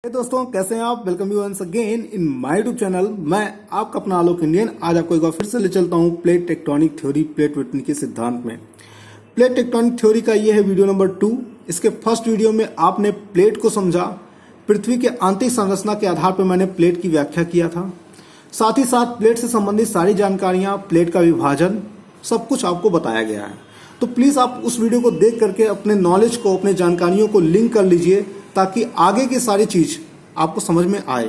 दोस्तों, कैसे हैं आप। Welcome you once again in my YouTube channel. मैं आपका अपना आलोक इंडियन आज आपको एक बार फिर से ले चलता हूं प्लेट टेक्टोनिक थ्योरी, प्लेट विवर्तन के सिद्धांत में। प्लेट टेक्टोनिक थ्योरी का ये है वीडियो नंबर 2। इसके फर्स्ट वीडियो में आपने प्लेट को समझा, पृथ्वी के आंतरिक संरचना के आधार पर मैंने प्लेट की व्याख्या किया था। साथ ही साथ प्लेट से संबंधित सारी जानकारियां, प्लेट का विभाजन, सब कुछ आपको बताया गया है। तो प्लीज आप उस वीडियो को देख करके अपने नॉलेज को, अपने जानकारियों को लिंक कर लीजिए ताकि आगे की सारी चीज आपको समझ में आए।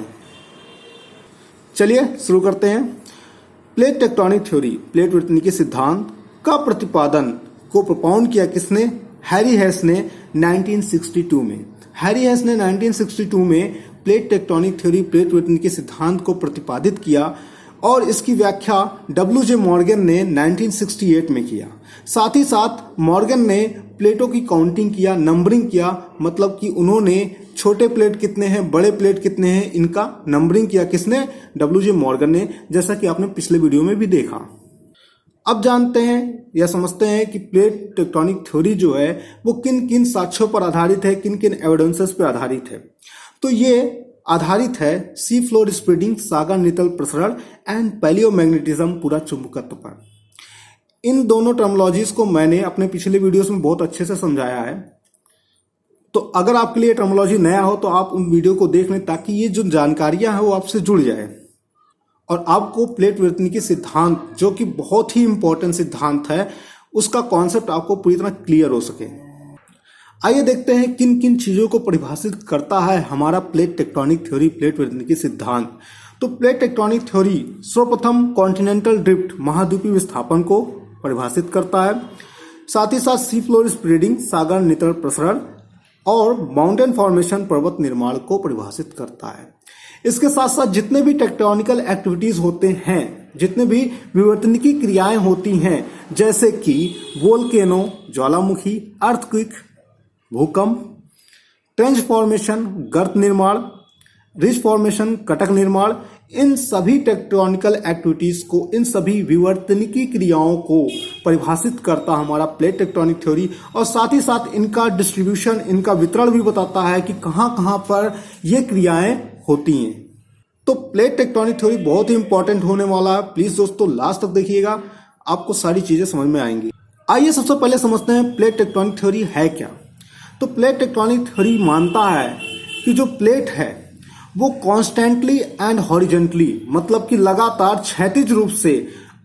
चलिए शुरू करते हैं। प्लेट टेक्टोनिक थ्योरी, प्लेट विवर्तन के सिद्धांत का प्रतिपादन को प्रोपाउंड किया किसने? हैरी हेस ने 1962 में। हैरी हेस ने 1962 में प्लेट टेक्टोनिक थ्योरी, प्लेट विवर्तन के सिद्धांत को प्रतिपादित किया और इसकी व्याख्या W.J. मॉर्गन ने 1968 में किया। साथ ही साथ मॉर्गन ने प्लेटों की काउंटिंग किया, नंबरिंग किया, मतलब कि उन्होंने छोटे प्लेट कितने हैं, बड़े प्लेट कितने हैं, इनका नंबरिंग किया। किसने? W.J. मॉर्गन ने, जैसा कि आपने पिछले वीडियो में भी देखा। अब जानते हैं या समझते हैं कि प्लेट टेक्टोनिक थ्योरी जो है वो किन किन साक्ष्यों पर आधारित है, किन किन एविडेंसेस पर आधारित है। तो ये आधारित है सी फ्लोर स्प्रेडिंग, सागर नितल प्रसरण एंड पैलियोमैग्नेटिज्म, पूरा चुंबकत्व पर। इन दोनों टर्मोलॉजीज को मैंने अपने पिछले वीडियोस में बहुत अच्छे से समझाया है। तो अगर आपके लिए टर्मोलॉजी नया हो तो आप उन वीडियो को देख लें ताकि ये जो जानकारियां हैं वो आपसे जुड़ जाए और आपको प्लेट विवर्तन के सिद्धांत, जो कि बहुत ही इंपॉर्टेंट सिद्धांत है, उसका कॉन्सेप्ट आपको पूरी तरह क्लियर हो सके। आइए देखते हैं किन किन चीजों को परिभाषित करता है हमारा प्लेट टेक्टोनिक थ्योरी, प्लेट विवर्तन के सिद्धांत। तो प्लेट टेक्टोनिक थ्योरी सर्वप्रथम कॉन्टिनेंटल ड्रिफ्ट, महाद्वीपीय विस्थापन को परिभाषित करता है। साथ ही साथ सी फ्लोर स्प्रेडिंग, सागर नितल प्रसरण और माउंटेन फॉर्मेशन, पर्वत निर्माण को परिभाषित करता है। इसके साथ साथ जितने भी टेक्टोनिकल एक्टिविटीज होते हैं, जितने भी विवर्तनिकी क्रियाएं होती हैं, जैसे कि वोल्केनो, ज्वालामुखी, अर्थक्वेक, भूकंप, ट्रेंच फॉर्मेशन, गर्त निर्माण, रिज फॉर्मेशन, कटक निर्माण, इन सभी टेक्टोनिकल एक्टिविटीज को, इन सभी विवर्तनिकी क्रियाओं को परिभाषित करता हमारा प्लेट टेक्टोनिक थ्योरी। और साथ ही साथ इनका डिस्ट्रीब्यूशन, इनका वितरण भी बताता है कि कहां कहां पर ये क्रियाएं होती हैं। तो प्लेट टेक्टोनिक थ्योरी बहुत ही इंपॉर्टेंट होने वाला है। प्लीज दोस्तों लास्ट तक देखिएगा, आपको सारी चीजें समझ में आएंगी। आइए सबसे पहले समझते हैं प्लेट टेक्टोनिक थ्योरी है क्या। तो प्लेट टेक्टोनिक थ्योरी मानता है कि जो प्लेट है वो कॉन्स्टेंटली एंड हॉरिजेंटली, मतलब कि लगातार क्षैतिज रूप से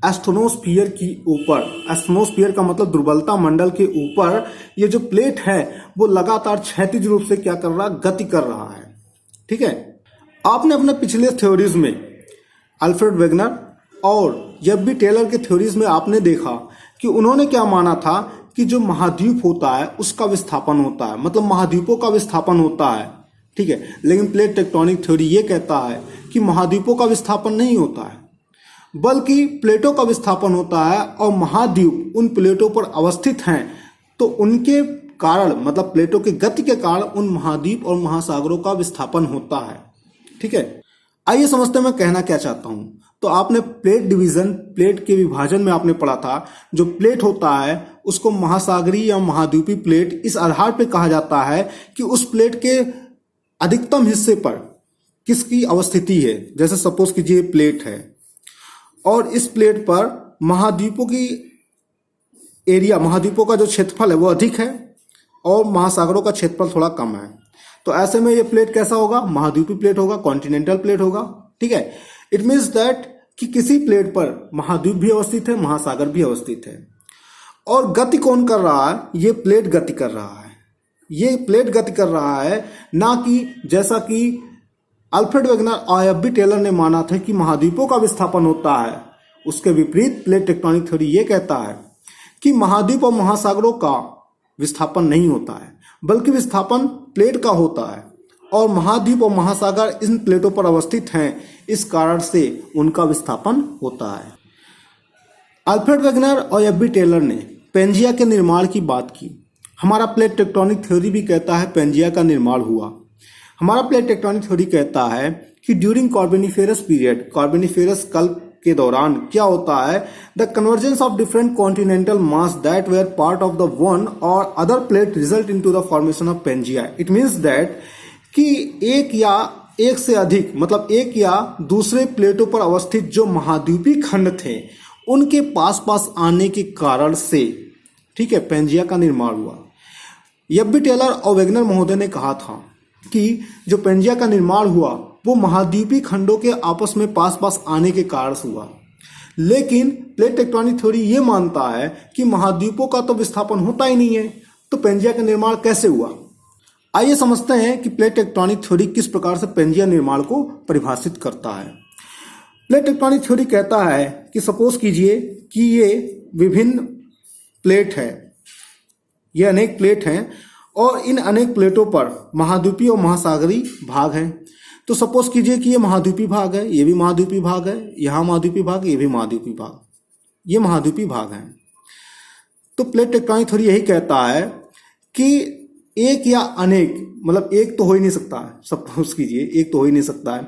एस्ट्रोनोस्फीयर की ऊपर, एस्ट्रोनोस्फीयर का मतलब दुर्बलता मंडल के ऊपर, ये जो प्लेट है वो लगातार क्षैतिज रूप से क्या कर रहा है? गति कर रहा है। ठीक है। आपने अपने पिछले थ्योरीज में अल्फ्रेड वेगनर और एफ.बी. टेलर के थ्योरीज में आपने देखा कि उन्होंने क्या माना था कि जो महाद्वीप होता है उसका विस्थापन होता है, मतलब महाद्वीपों का विस्थापन होता है। ठीक है। लेकिन प्लेट टेक्टोनिक थ्योरी ये कहता है कि महाद्वीपों का विस्थापन नहीं होता है, बल्कि प्लेटों का विस्थापन होता है और महाद्वीप उन प्लेटों पर अवस्थित हैं, तो उनके कारण, मतलब प्लेटों की गति के कारण उन महाद्वीप और महासागरों का विस्थापन होता है। ठीक है। आइए समझते हैं मैं कहना क्या चाहता हूं। तो आपने प्लेट डिवीजन, प्लेट के विभाजन में आपने पढ़ा था, जो प्लेट होता है उसको महासागरीय या महाद्वीपीय प्लेट इस आधार पर कहा जाता है कि उस प्लेट के अधिकतम हिस्से पर किसकी अवस्थिति है। जैसे सपोज कीजिए प्लेट है और इस प्लेट पर महाद्वीपों की एरिया, महाद्वीपों का जो क्षेत्रफल है वो अधिक है और महासागरों का क्षेत्रफल थोड़ा कम है। तो ऐसे में ये प्लेट कैसा होगा? महाद्वीपीय प्लेट होगा, कॉन्टिनेंटल प्लेट होगा। ठीक है। इट मीन्स दैट कि किसी प्लेट पर महाद्वीप भी अवस्थित है, महासागर भी अवस्थित है। और गति कौन कर रहा है? ये प्लेट गति कर रहा है। ये प्लेट गति कर रहा है, ना कि जैसा कि अल्फ्रेड वेगनर और एफ.बी. टेलर ने माना था कि महाद्वीपों का विस्थापन होता है। उसके विपरीत प्लेट टेक्टोनिक थ्योरी ये कहता है कि महाद्वीप और महासागरों का विस्थापन नहीं होता है, बल्कि विस्थापन प्लेट का होता है और महाद्वीप और महासागर इन प्लेटों पर अवस्थित हैं, इस कारण से उनका विस्थापन होता है। अल्फ्रेड वेगनर और एफ.बी. टेलर ने पेंजिया के निर्माण की बात की। हमारा प्लेट टेक्टोनिक थ्योरी भी कहता है पेंजिया का निर्माण हुआ। हमारा प्लेट टेक्टोनिक थ्योरी कहता है कि ड्यूरिंग कार्बोनिफेरस पीरियड, कार्बोनिफेरस कल्प के दौरान क्या होता है? The convergence of different continental mass that were part of the one और other plate result into the formation of Pangaea. It means that कि एक या एक से अधिक मतलब एक या दूसरे प्लेटों पर अवस्थित जो महाद्वीपीय खंड थे उनके पास पास आने के कारण से, ठीक है, पेंजिया का निर्माण हुआ। यब्बी टेलर और वेगनर महोदय ने कहा था कि जो पेंजिया का निर्माण हुआ वो महाद्वीपीय खंडों के आपस में पास पास आने के कारण से हुआ। लेकिन प्लेट टेक्टोनिक थ्योरी ये मानता है कि महाद्वीपों का तो विस्थापन होता ही नहीं है, तो पेंजिया का निर्माण कैसे हुआ। आइए समझते हैं कि प्लेट टेक्टोनिक थ्योरी किस प्रकार से पेंजिया निर्माण को परिभाषित करता है। प्लेट टेक्टोनिक थ्योरी कहता है कि सपोज कीजिए कि ये विभिन्न प्लेट है, ये अनेक प्लेट हैं और इन अनेक प्लेटों पर महाद्वीपीय और महासागरीय भाग हैं। तो सपोज कीजिए कि ये महाद्वीपीय भाग है, ये भी महाद्वीपीय भाग है, यहाँ महाद्वीपीय भाग, ये भी महाद्वीपीय भाग, ये महाद्वीपीय भाग हैं। तो प्लेट टेक्टोनिक थ्योरी यही कहता है कि एक या अनेक, मतलब एक तो हो ही नहीं सकता है, सपोज कीजिए एक तो हो ही नहीं सकता है,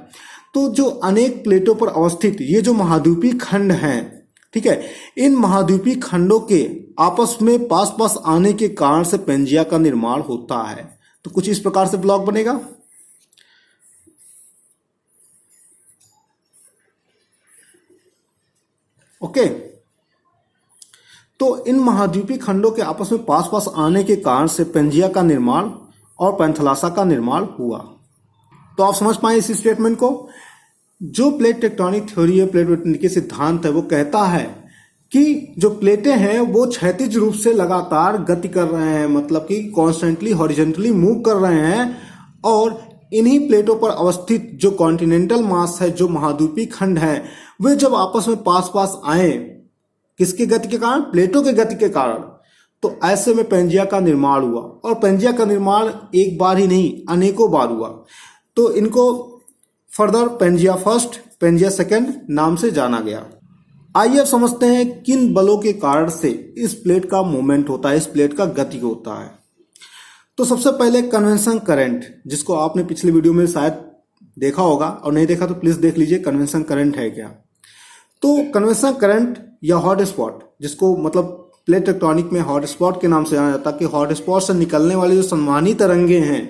तो जो अनेक प्लेटों पर अवस्थित ये जो महाद्वीपीय खंड हैं, ठीक है, इन महाद्वीपीय खंडों के आपस में पास पास आने के कारण से पेंजिया का निर्माण होता है। तो कुछ इस प्रकार से ब्लॉक बनेगा। ओके, तो इन महाद्वीपीय खंडों के आपस में पास पास आने के कारण से पेंजिया का निर्माण और पैंथलासा का निर्माण हुआ। तो आप समझ पाए इस स्टेटमेंट को। जो प्लेट टेक्टोनिक थ्योरी है, प्लेट टेक्टोनिक सिद्धांत है, वो कहता है कि जो प्लेटें हैं वो क्षैतिज रूप से लगातार गति कर रहे हैं, मतलब कि कॉन्स्टेंटली हॉरिजॉन्टली मूव कर रहे हैं, और इन्हीं प्लेटों पर अवस्थित जो कॉन्टिनेंटल मास है, जो महाद्वीपीय खंड है, वे जब आपस में पास पास आए, किसके गति के कारण? प्लेटों के गति के कारण, तो ऐसे में पेंजिया का निर्माण हुआ। और पेंजिया का निर्माण एक बार ही नहीं, अनेकों बार हुआ। तो इनको further Pangaea first, Pangaea second नाम से जाना गया। आइए अब समझते हैं किन बलों के कारण से इस प्लेट का मूवमेंट होता है, इस प्लेट का गति होता है। तो सबसे पहले कन्वेंशन करंट, जिसको आपने पिछले वीडियो में शायद देखा होगा, और नहीं देखा तो प्लीज देख लीजिए कन्वेंशन करंट है क्या। तो कन्वेंशन करंट या हॉट स्पॉट, जिसको मतलब प्लेट टेक्टोनिक में हॉट स्पॉट के नाम से जाना जाता है, कि हॉट स्पॉट से निकलने वाले जो संवहनी तरंगे हैं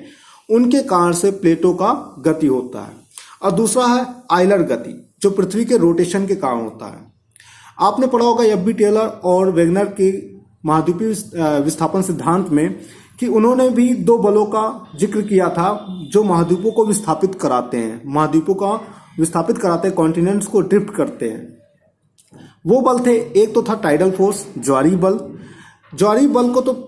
उनके कारण से प्लेटों का गति होता है। और दूसरा है आयलर गति, जो पृथ्वी के रोटेशन के कारण होता है। आपने पढ़ा होगा यब्बी टेलर और वेगनर के महाद्वीपीय विस्थापन सिद्धांत में कि उन्होंने भी दो बलों का जिक्र किया था जो महाद्वीपों को विस्थापित कराते हैं, महाद्वीपों का विस्थापित कराते हैं, कॉन्टिनेंट्स को ड्रिफ्ट करते हैं। वो बल थे, एक तो था टाइडल फोर्स, ज्वारीय बल। ज्वारीय बल को तो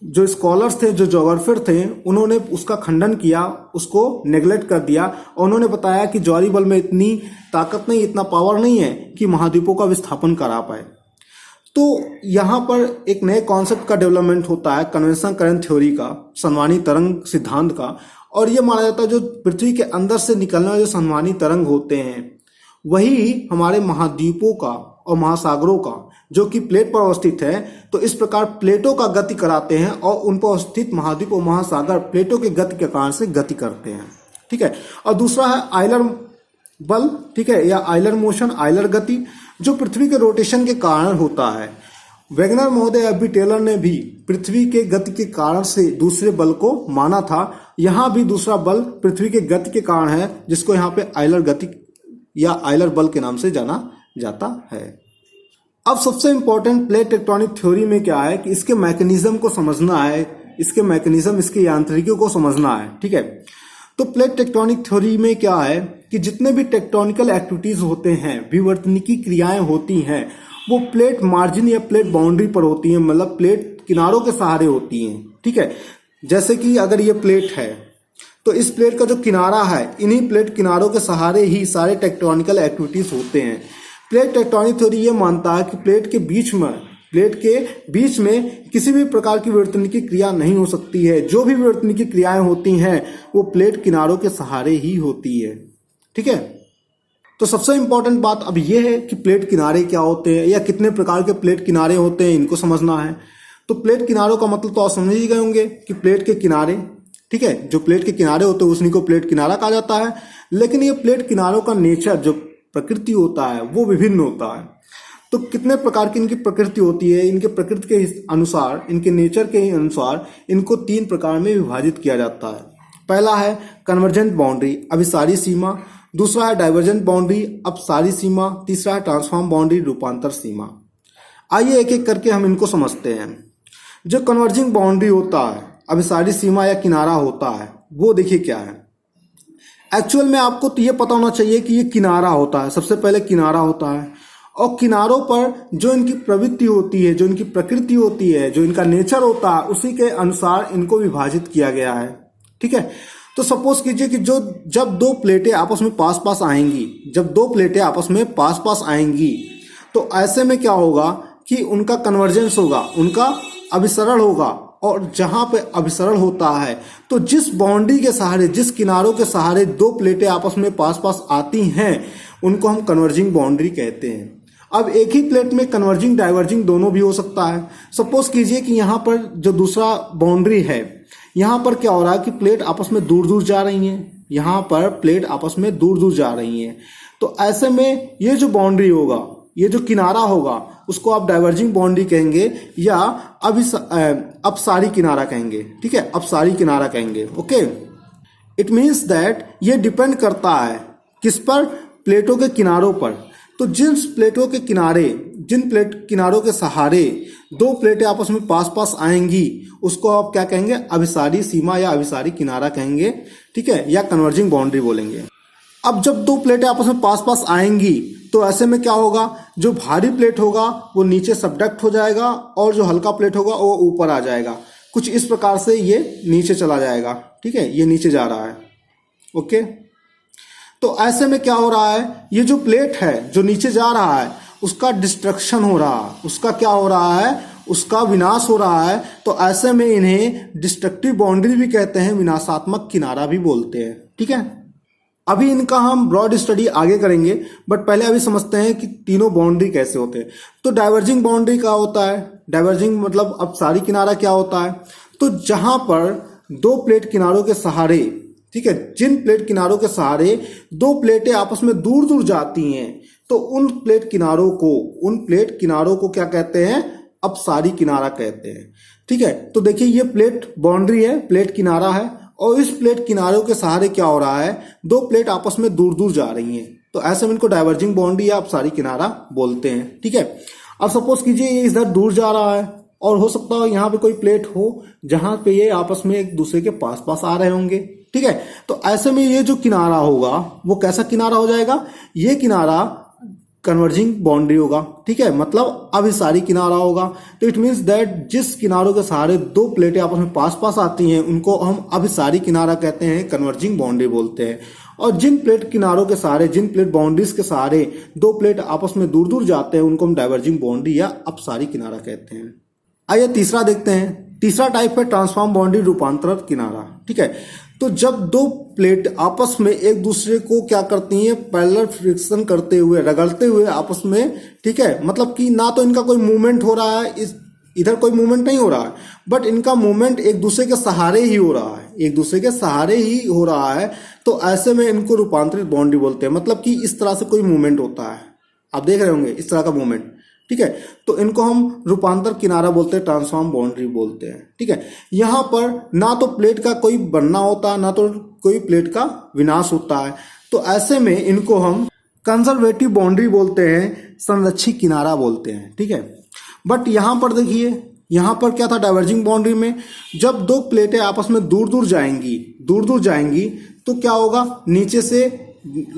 जो स्कॉलर्स थे, जो ज्योग्राफर थे, उन्होंने उसका खंडन किया, उसको नेग्लेक्ट कर दिया, और उन्होंने बताया कि ज्वारीय बल में इतनी ताकत नहीं, इतना पावर नहीं है कि महाद्वीपों का विस्थापन करा पाए। तो यहाँ पर एक नए कॉन्सेप्ट का डेवलपमेंट होता है, कन्वेंशन करंट थ्योरी का, संवहनी तरंग सिद्धांत का। और ये माना जाता है जो पृथ्वी के अंदर से निकलने वाले जो संवहनी तरंग होते हैं वही हमारे महाद्वीपों का और महासागरों का, जो कि प्लेट पर अवस्थित है, तो इस प्रकार प्लेटों का गति कराते हैं और उन पर अवस्थित महाद्वीप और महासागर प्लेटों के गति के कारण से गति करते हैं। ठीक है। और दूसरा है आयलर बल, ठीक है, या आयलर मोशन, आयलर गति, जो पृथ्वी के रोटेशन के कारण होता है। वेगनर महोदय यब्बी टेलर ने भी पृथ्वी के गति के कारण से दूसरे बल को माना था। यहाँ भी दूसरा बल पृथ्वी के गति के कारण है, जिसको यहाँ पे आयलर गति या आयलर बल के नाम से जाना जाता है। अब सबसे इंपॉर्टेंट प्लेट टेक्टोनिक थ्योरी में क्या है कि इसके मैकेनिज्म को समझना है, इसके मैकेनिज्म, इसके यांत्रिकी को समझना है। ठीक है। तो प्लेट टेक्टोनिक थ्योरी में क्या है कि जितने भी टेक्टोनिकल एक्टिविटीज होते हैं, विवर्तनिकी क्रियाएं होती हैं, वो प्लेट मार्जिन या प्लेट बाउंड्री पर होती हैं, मतलब प्लेट किनारों के सहारे होती हैं। ठीक है। जैसे कि अगर ये प्लेट है तो इस प्लेट का जो किनारा है, इन्हीं प्लेट किनारों के सहारे ही सारे टेक्टोनिकल एक्टिविटीज होते हैं। प्लेट टेक्टोनिक थ्योरी ये मानता है कि प्लेट के बीच में किसी भी प्रकार की विवर्तनिकी क्रिया नहीं हो सकती है। जो भी विवर्तनिकी क्रियाएं होती हैं वो प्लेट किनारों के सहारे ही होती है। ठीक है। तो सबसे इंपॉर्टेंट बात अब ये है कि प्लेट किनारे क्या होते हैं या कितने प्रकार के प्लेट किनारे होते हैं, इनको समझना है। तो प्लेट किनारों का मतलब तो आप समझ ही गए होंगे कि प्लेट के किनारे, ठीक है, जो प्लेट के किनारे होते हैं उसी को प्लेट किनारा कहा जाता है। लेकिन ये प्लेट किनारों का नेचर, जो प्रकृति होता है, वो विभिन्न होता है। तो कितने प्रकार की इनकी प्रकृति होती है, इनके प्रकृति के अनुसार, इनके नेचर के अनुसार इनको 3 प्रकार में विभाजित किया जाता है। पहला है कन्वर्जेंट बाउंड्री, अभिसारी सीमा। दूसरा है डाइवर्जेंट बाउंड्री, अपसारी सीमा। तीसरा है ट्रांसफॉर्म बाउंड्री, रूपांतर सीमा। आइए एक एक करके हम इनको समझते हैं। जो कन्वर्जिंग बाउंड्री होता है, अभिसारी सीमा या किनारा होता है, वो देखिए क्या है। एक्चुअल में आपको तो ये पता होना चाहिए कि ये किनारा होता है, सबसे पहले किनारा होता है, और किनारों पर जो इनकी प्रवृत्ति होती है, जो इनकी प्रकृति होती है, जो इनका नेचर होता है, उसी के अनुसार इनको विभाजित किया गया है। ठीक है, तो सपोज कीजिए कि जब दो प्लेटें आपस में पास पास आएंगी, जब दो प्लेटें आपस में पास पास आएंगी, तो ऐसे में क्या होगा कि उनका कन्वर्जेंस होगा, उनका अभिसरण होगा। और जहां पे अभिसरण होता है तो जिस बाउंड्री के सहारे, जिस किनारों के सहारे दो प्लेटें आपस में पास पास आती हैं, उनको हम कन्वर्जिंग बाउंड्री कहते हैं। अब एक ही प्लेट में कन्वर्जिंग डाइवर्जिंग दोनों भी हो सकता है। सपोज कीजिए कि यहाँ पर जो दूसरा बाउंड्री है, यहाँ पर क्या हो रहा है कि प्लेट आपस में दूर दूर जा रही हैं, यहाँ पर प्लेट आपस में दूर दूर जा रही हैं। तो ऐसे में ये जो बाउंड्री होगा, ये जो किनारा होगा, उसको आप डाइवर्जिंग बाउंड्री कहेंगे या अपसारी किनारा कहेंगे। ठीक है, अपसारी किनारा कहेंगे। ओके, इट मीन्स दैट ये डिपेंड करता है किस पर, प्लेटों के किनारों पर। तो जिन प्लेटों के किनारे, जिन प्लेट किनारों के सहारे दो प्लेटें आपस में पास पास आएंगी, उसको आप क्या कहेंगे, अभिसारी सीमा या अभिसारी किनारा कहेंगे। ठीक है, या कन्वर्जिंग बाउंड्री बोलेंगे। अब जब दो प्लेटें आपस में पास पास आएंगी तो ऐसे में क्या होगा, जो भारी प्लेट होगा वो नीचे सबडक्ट हो जाएगा और जो हल्का प्लेट होगा वो ऊपर आ जाएगा। कुछ इस प्रकार से ये नीचे चला जाएगा। ठीक है, ये नीचे जा रहा है। ओके, तो ऐसे में क्या हो रहा है, ये जो प्लेट है जो नीचे जा रहा है, उसका डिस्ट्रक्शन हो रहा है, उसका क्या हो रहा है, उसका विनाश हो रहा है। तो ऐसे में इन्हें डिस्ट्रक्टिव बाउंड्री भी कहते हैं, विनाशात्मक किनारा भी बोलते हैं। ठीक है, अभी इनका हम ब्रॉड स्टडी आगे करेंगे, बट पहले अभी समझते हैं कि तीनों बाउंड्री कैसे होते हैं। तो डाइवर्जिंग बाउंड्री क्या होता है, डाइवर्जिंग मतलब अपसारी किनारा क्या होता है। तो जहां पर दो प्लेट किनारों के सहारे, ठीक है, जिन प्लेट किनारों के सहारे दो प्लेटें आपस में दूर दूर जाती हैं, तो उन प्लेट किनारों को क्या कहते हैं, अपसारी किनारा कहते हैं। ठीक है, तो देखिए ये प्लेट बाउंड्री है, प्लेट किनारा है, और इस प्लेट किनारों के सहारे क्या हो रहा है, दो प्लेट आपस में दूर दूर जा रही हैं। तो ऐसे में इनको डाइवर्जिंग बाउंड्री या अपसारी किनारा बोलते हैं। ठीक है, अब सपोज कीजिए ये इधर दूर जा रहा है, और हो सकता है यहाँ पे कोई प्लेट हो जहां पे ये आपस में एक दूसरे के पास पास आ रहे होंगे। ठीक है, तो ऐसे में ये जो किनारा होगा वो कैसा किनारा हो जाएगा, ये किनारा कन्वर्जिंग बाउंड्री होगा। ठीक है, मतलब अभिसारी किनारा होगा। तो इट मीन्स दैट जिस किनारों के सहारे दो प्लेटें आपस में पास पास आती हैं, उनको हम अभिसारी किनारा कहते हैं, कन्वर्जिंग बाउंड्री बोलते हैं। और जिन प्लेट किनारों के सहारे, जिन प्लेट बाउंड्रीज के सहारे दो प्लेट आपस में दूर दूर जाते हैं, उनको हम डाइवर्जिंग बाउंड्री या अपसारी किनारा कहते हैं। आइए तीसरा देखते हैं। तीसरा टाइप है ट्रांसफॉर्म बाउंड्री, रूपांतर किनारा। ठीक है, तो जब दो प्लेट आपस में एक दूसरे को क्या करती हैं, पैरेलल फ्रिक्शन करते हुए, रगड़ते हुए आपस में, ठीक है, मतलब कि ना तो इनका कोई मूवमेंट हो रहा है, इधर कोई मूवमेंट नहीं हो रहा है, बट इनका मूवमेंट एक दूसरे के सहारे ही हो रहा है, एक दूसरे के सहारे ही हो रहा है। तो ऐसे में इनको रूपांतरित बाउंड्री बोलते हैं, मतलब कि इस तरह से कोई मूवमेंट होता है, आप देख रहे होंगे इस तरह का मूवमेंट। ठीक है, तो इनको हम रूपांतर किनारा बोलते हैं, ट्रांसफॉर्म बाउंड्री बोलते हैं। ठीक है, यहां पर ना तो प्लेट का कोई बनना होता है, ना तो कोई प्लेट का विनाश होता है। तो ऐसे में इनको हम कंजर्वेटिव बाउंड्री बोलते हैं, संरक्षित किनारा बोलते हैं। ठीक है, बट यहां पर देखिए, यहां पर क्या था, डाइवर्जिंग बाउंड्री में जब दो प्लेटें आपस में दूर दूर जाएंगी तो क्या होगा, नीचे से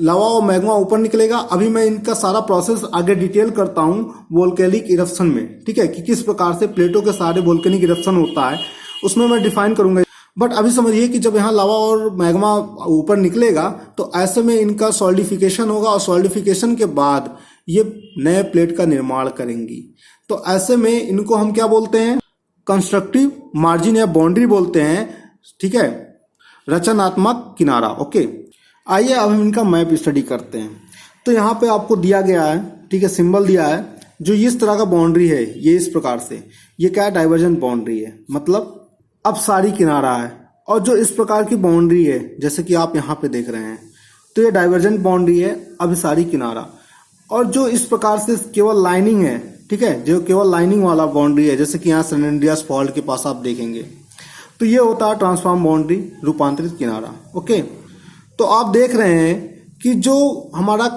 लावा और मैग्मा ऊपर निकलेगा। अभी मैं इनका सारा प्रोसेस आगे डिटेल करता हूं वोल्केनिक इरप्शन में। ठीक है, कि किस प्रकार से प्लेटों के सहारे वोल्केनिक इरप्शन होता है, उसमें मैं डिफाइन करूंगा। बट अभी समझिए कि जब यहाँ लावा और मैग्मा ऊपर निकलेगा तो ऐसे में इनका सॉलिडिफिकेशन होगा, और सॉलिडिफिकेशन के बाद ये नए प्लेट का निर्माण करेंगी। तो ऐसे में इनको हम क्या बोलते हैं, कंस्ट्रक्टिव मार्जिन या बाउंड्री बोलते हैं। ठीक है, रचनात्मक किनारा। ओके, आइए अब हम इनका मैप स्टडी करते हैं। तो यहाँ पे आपको दिया गया है, ठीक है, सिंबल दिया है, जो इस तरह का बाउंड्री है, ये इस प्रकार से, ये क्या है, डाइवर्जेंट बाउंड्री है, मतलब अपसारी किनारा है। और जो इस प्रकार की बाउंड्री है, जैसे कि आप यहाँ पे देख रहे हैं, तो ये डाइवर्जेंट बाउंड्री है, अभिसारी किनारा। और जो इस प्रकार से केवल लाइनिंग है, ठीक है, जो केवल लाइनिंग वाला बाउंड्री है, जैसे कि यहाँ सैन एंड्रियास फॉल्ट के पास आप देखेंगे, तो ये होता है ट्रांसफॉर्म बाउंड्री, रूपांतरित किनारा। ओके, तो आप देख रहे हैं कि जो हमारा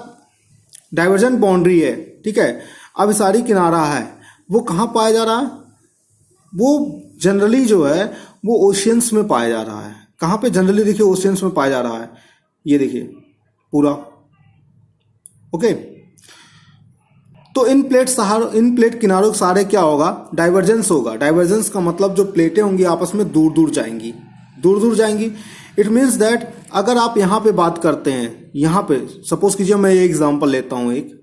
डाइवर्जेंट बाउंड्री है, ठीक है, अभिसारी किनारा है, वो कहाँ पाया जा रहा है? वो जनरली जो है वो ओशियंस में पाया जा रहा है। कहाँ पे? जनरली देखिए ओशियंस में पाया जा रहा है। ये देखिए पूरा। ओके, तो इन प्लेट किनारों के सहारे क्या होगा? डाइवर्जेंस होगा। डाइवर्जेंस का मतलब जो प्लेटें होंगी आपस में दूर दूर जाएंगी। इट मीन्स दैट अगर आप यहाँ पे बात करते हैं, यहाँ पे सपोज कीजिए मैं ये एग्जांपल लेता हूँ एक,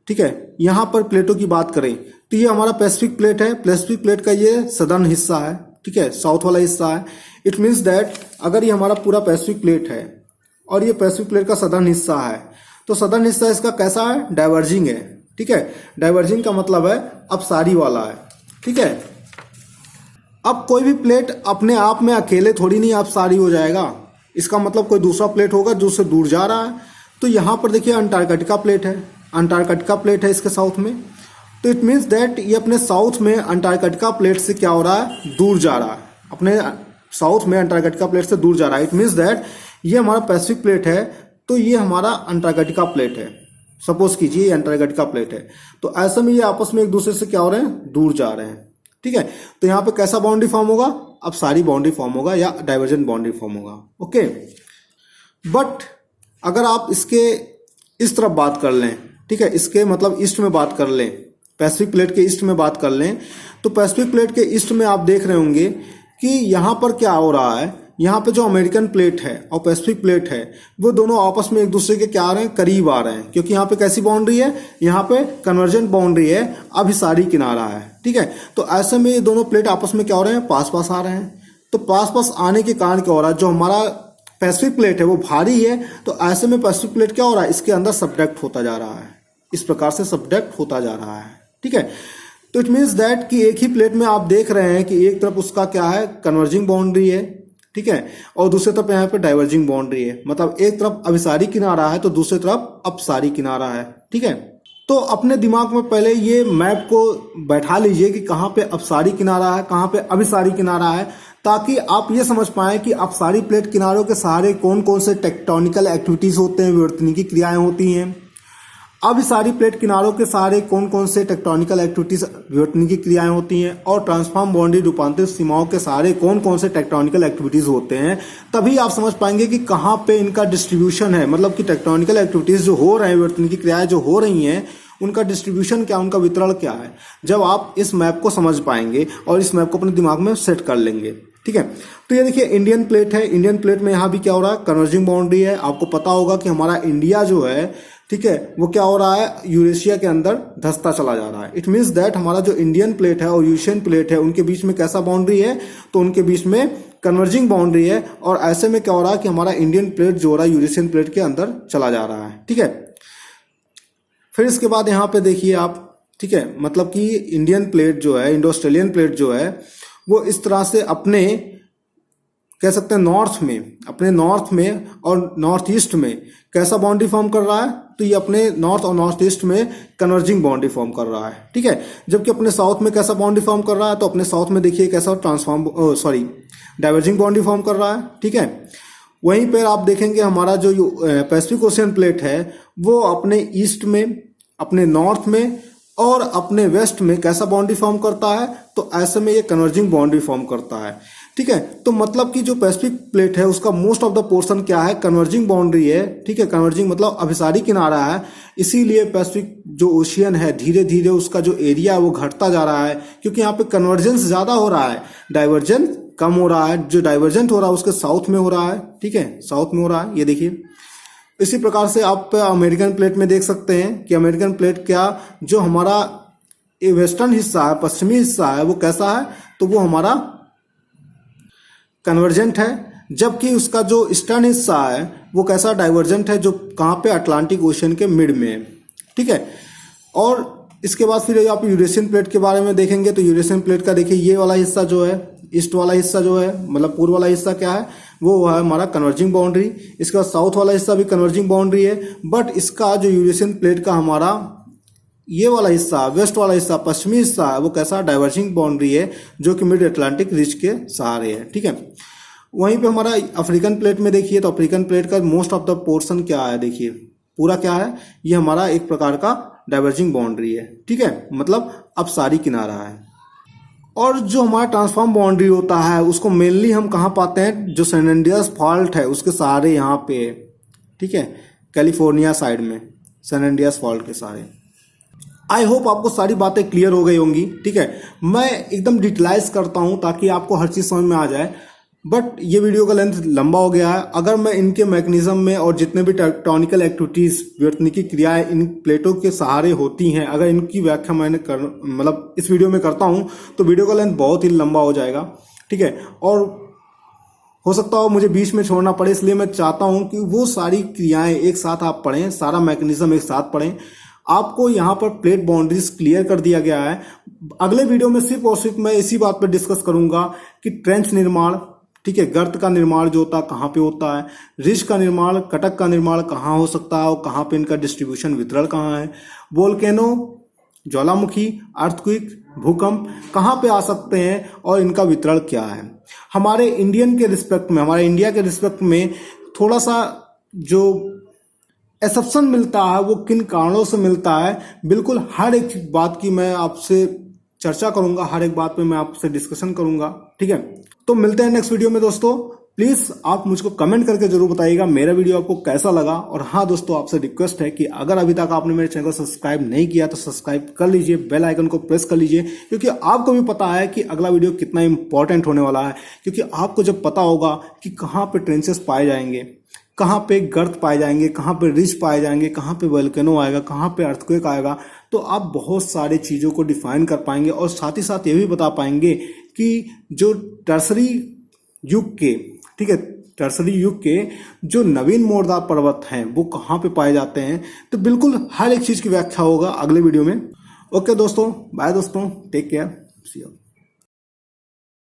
ठीक है, यहाँ पर प्लेटों की बात करें तो ये हमारा पैसिफिक प्लेट है। पैसिफिक प्लेट का ये सदर्न हिस्सा है, ठीक है, साउथ वाला हिस्सा है। इट मीन्स दैट अगर ये हमारा पूरा पैसिफिक प्लेट है और ये पैसिफिक प्लेट का सदर्न हिस्सा है, तो सदर्न हिस्सा इसका कैसा है? डाइवर्जिंग है, ठीक है। डाइवर्जिंग का मतलब है अपसारी वाला है, ठीक है। अब कोई भी प्लेट अपने आप में अकेले थोड़ी नहीं अपसारी हो जाएगा, इसका मतलब कोई दूसरा प्लेट होगा जो उससे दूर जा रहा है। तो यहाँ पर देखिए अंटार्कटिका प्लेट है इसके साउथ में, तो इट मीन्स दैट ये अपने साउथ में अंटार्कटिका प्लेट से क्या हो रहा है? दूर जा रहा है, अपने साउथ में अंटार्कटिका प्लेट से दूर जा रहा है। इट मीन्स दैट ये हमारा पैसिफिक प्लेट है, तो ये हमारा अंटार्कटिका प्लेट है। सपोज कीजिए ये अंटार्कटिका प्लेट है, तो ऐसे में ये आपस में एक दूसरे से क्या हो रहे हैं? दूर जा रहे हैं, ठीक है। तो यहाँ पे कैसा बाउंड्री फॉर्म होगा? अब सारी बाउंड्री फॉर्म होगा या डाइवर्जेंट बाउंड्री फॉर्म होगा। ओके, बट अगर आप इसके इस तरफ बात कर लें, ठीक है, इसके मतलब ईस्ट में बात कर लें, पैसिफिक प्लेट के ईस्ट में बात कर लें, तो पैसिफिक प्लेट के ईस्ट में आप देख रहे होंगे कि यहाँ पर क्या हो रहा है? यहाँ पे जो अमेरिकन प्लेट है और पैसिफिक प्लेट है वो दोनों आपस में एक दूसरे के क्या आ रहे हैं? करीब आ रहे हैं, क्योंकि यहाँ पे कैसी बाउंड्री है? यहाँ पे कन्वर्जेंट बाउंड्री है, अभिसारी किनारा है, ठीक है। तो ऐसे में ये दोनों प्लेट आपस में क्या हो रहे हैं? पास पास आ रहे हैं। तो पास पास आने के कारण क्या हो रहा है? जो हमारा पैसिफिक प्लेट है वो भारी है, तो ऐसे में पैसिफिक प्लेट क्या हो रहा है? इसके अंदर सबडक्ट होता जा रहा है, इस प्रकार से सबडक्ट होता जा रहा है, ठीक है। तो इट मीन्स दैट कि एक ही प्लेट में आप देख रहे हैं कि एक तरफ उसका क्या है? कन्वर्जिंग बाउंड्री है, ठीक है, और दूसरी तरफ यहाँ पे डाइवर्जिंग बाउंड्री है। मतलब एक तरफ अभिसारी किनारा है तो दूसरी तरफ अपसारी किनारा है, ठीक है। तो अपने दिमाग में पहले ये मैप को बैठा लीजिए कि कहाँ पे अपसारी किनारा है, कहाँ पे अभिसारी किनारा है, ताकि आप ये समझ पाएं कि अपसारी प्लेट किनारों के सहारे कौन कौन से टेक्टोनिकल एक्टिविटीज होते हैं, विवर्तनिकी क्रियाएं होती हैं। अभिसारी प्लेट किनारों के सहारे कौन कौन से टेक्टोनिकल एक्टिविटीज, विवर्तनिकी क्रियाएं होती हैं, और ट्रांसफॉर्म बाउंड्री, रूपांतरित सीमाओं के सहारे कौन कौन से टेक्टोनिकल एक्टिविटीज होते हैं। तभी आप समझ पाएंगे कि कहाँ पे इनका डिस्ट्रीब्यूशन है, मतलब कि टेक्टोनिकल एक्टिविटीज जो हो रहे हैं, विवर्तनिकी क्रियाएं जो हो रही हैं, उनका डिस्ट्रीब्यूशन क्या, उनका वितरण क्या है। जब आप इस मैप को समझ पाएंगे और इस मैप को अपने दिमाग में सेट कर लेंगे, ठीक है। तो ये देखिए इंडियन प्लेट है, इंडियन प्लेट में यहाँ भी क्या हो रहा है? कन्वर्जिंग बाउंड्री है। आपको पता होगा कि हमारा इंडिया जो है, ठीक है, वो क्या हो रहा है? यूरेशिया के अंदर धंसता चला जा रहा है। इट मीन्स दैट हमारा जो इंडियन प्लेट है और यूरेशियन प्लेट है, उनके बीच में कैसा बाउंड्री है? तो उनके बीच में कन्वर्जिंग बाउंड्री है, और ऐसे में क्या हो रहा है कि हमारा इंडियन प्लेट जो हो रहा है यूरेशियन प्लेट के अंदर चला जा रहा है, ठीक है। फिर इसके बाद यहाँ पे देखिए आप, ठीक है, मतलब कि इंडियन प्लेट जो है, इंडो ऑस्ट्रेलियन प्लेट जो है, वो इस तरह से अपने कह सकते हैं अपने नॉर्थ में और नॉर्थ ईस्ट में कैसा बाउंड्री फॉर्म कर रहा है? तो ये अपने नॉर्थ और नॉर्थ ईस्ट में कन्वर्जिंग बाउंड्री फॉर्म कर रहा है, ठीक है। जबकि अपने साउथ में कैसा बाउंड्री फॉर्म कर रहा है? तो अपने साउथ में देखिए कैसा डाइवर्जिंग बाउंड्री फॉर्म कर रहा है, ठीक है। वहीं पर आप देखेंगे हमारा जो पैसिफिक ओशियन प्लेट है वो अपने ईस्ट में, अपने नॉर्थ में और अपने वेस्ट में कैसा बाउंड्री फॉर्म करता है? तो ऐसे में ये कन्वर्जिंग बाउंड्री फॉर्म करता है, ठीक है। तो मतलब कि जो पैसिफिक प्लेट है उसका मोस्ट ऑफ द पोर्शन क्या है? कन्वर्जिंग बाउंड्री है, ठीक है। कन्वर्जिंग मतलब अभिसारी किनारा है, इसीलिए पैसिफिक जो ओशियन है धीरे धीरे उसका जो एरिया है वो घटता जा रहा है, क्योंकि यहाँ पे कन्वर्जेंस ज्यादा हो रहा है, डाइवर्जेंस कम हो रहा है। जो डाइवर्जेंट हो रहा है उसके साउथ में हो रहा है, ठीक है, साउथ में हो रहा है, ये देखिए। इसी प्रकार से आप अमेरिकन प्लेट में देख सकते हैं कि अमेरिकन प्लेट क्या, जो हमारा वेस्टर्न हिस्सा है, पश्चिमी हिस्सा है, वो कैसा है? तो वो हमारा कन्वर्जेंट है, जबकि उसका जो ईस्टर्न हिस्सा है वो कैसा? डाइवर्जेंट है, जो कहाँ पे? अटलांटिक ओशियन के मिड में है, ठीक है। और इसके बाद फिर आप यूरेशियन प्लेट के बारे में देखेंगे तो यूरेशियन प्लेट का देखिए ये वाला हिस्सा जो है, ईस्ट वाला हिस्सा जो है, मतलब पूर्व वाला हिस्सा क्या है? वो है हमारा कन्वर्जिंग बाउंड्री। इसके बाद साउथ वाला हिस्सा भी कन्वर्जिंग बाउंड्री है, बट इसका जो यूरेशियन प्लेट का हमारा ये वाला हिस्सा, वेस्ट वाला हिस्सा, पश्चिमी हिस्सा है, वो कैसा डाइवर्जिंग बाउंड्री है जो कि मिड अटलांटिक रिज के सहारे है। ठीक है, वहीं पे हमारा अफ्रीकन प्लेट में देखिए तो अफ्रीकन प्लेट का मोस्ट ऑफ द पोर्शन क्या है, देखिए पूरा क्या है, ये हमारा एक प्रकार का डाइवर्जिंग बाउंड्री है। ठीक है, मतलब अपसारी किनारा है। और जो हमारा ट्रांसफॉर्म बाउंड्री होता है उसको मेनली हम कहाँ पाते हैं, जो सैन एंड्रियास फॉल्ट है उसके सहारे यहाँ पे। ठीक है, कैलिफोर्निया साइड में सैन एंड्रियास फॉल्ट के सहारे। आई होप आपको सारी बातें क्लियर हो गई होंगी। ठीक है, मैं एकदम डिटेलाइज करता हूँ ताकि आपको हर चीज़ समझ में आ जाए, बट ये वीडियो का लेंथ लंबा हो गया है। अगर मैं इनके मैकेनिज्म में और जितने भी टेक्टोनिकल एक्टिविटीज, विवर्तनिकी क्रियाएं इन प्लेटों के सहारे होती हैं, अगर इनकी व्याख्या मैंने मतलब इस वीडियो में करता हूँ तो वीडियो का लेंथ बहुत ही लंबा हो जाएगा। ठीक है, और हो सकता हो मुझे बीच में छोड़ना पड़े, इसलिए मैं चाहता हूं कि वो सारी क्रियाएं एक साथ आप पढ़ें, सारा मैकेनिज्म एक साथ पढ़ें। आपको यहाँ पर प्लेट बाउंड्रीज क्लियर कर दिया गया है। अगले वीडियो में सिर्फ और सिर्फ मैं इसी बात पर डिस्कस करूंगा कि ट्रेंच निर्माण, ठीक है, गर्त का निर्माण जो होता है कहाँ पे होता है, रिज का निर्माण, कटक का निर्माण कहाँ हो सकता है और कहाँ पे इनका डिस्ट्रीब्यूशन वितरण कहाँ है, वोल्केनो, ज्वालामुखी, अर्थक्वेक, भूकंप कहाँ पे आ सकते हैं और इनका वितरण क्या है। हमारे इंडियन के रिस्पेक्ट में, हमारे इंडिया के रिस्पेक्ट में थोड़ा सा जो एक्सेप्शन मिलता है वो किन कारणों से मिलता है, बिल्कुल हर एक बात की मैं आपसे चर्चा करूंगा, हर एक बात पे मैं आपसे डिस्कशन करूंगा। ठीक है, तो मिलते हैं नेक्स्ट वीडियो में दोस्तों। प्लीज आप मुझको कमेंट करके जरूर बताइएगा मेरा वीडियो आपको कैसा लगा। और हाँ दोस्तों, आपसे रिक्वेस्ट है कि अगर अभी तक आपने मेरे चैनल को सब्सक्राइब नहीं किया तो सब्सक्राइब कर लीजिए, बेल आइकन को प्रेस कर लीजिए, क्योंकि आपको भी पता है कि अगला वीडियो कितना इंपॉर्टेंट होने वाला है। क्योंकि आपको जब पता होगा कि कहाँ पे ट्रेंचेस पाए जाएंगे, कहाँ पे गर्त पाए जाएंगे, कहाँ पे रिज पाए जाएंगे, कहाँ पे वोल्केनो आएगा, कहाँ पे अर्थक्वेक आएगा, तो आप बहुत सारी चीज़ों को डिफाइन कर पाएंगे। और साथ ही साथ ये भी बता पाएंगे कि जो टर्सरी युग के, ठीक है, टर्सरी युग के जो नवीन मोरदार पर्वत हैं वो कहाँ पे पाए जाते हैं। तो बिल्कुल हर एक चीज़ की व्याख्या होगा अगले वीडियो में। ओके दोस्तों, बाय दोस्तों, टेक केयर, सी यू।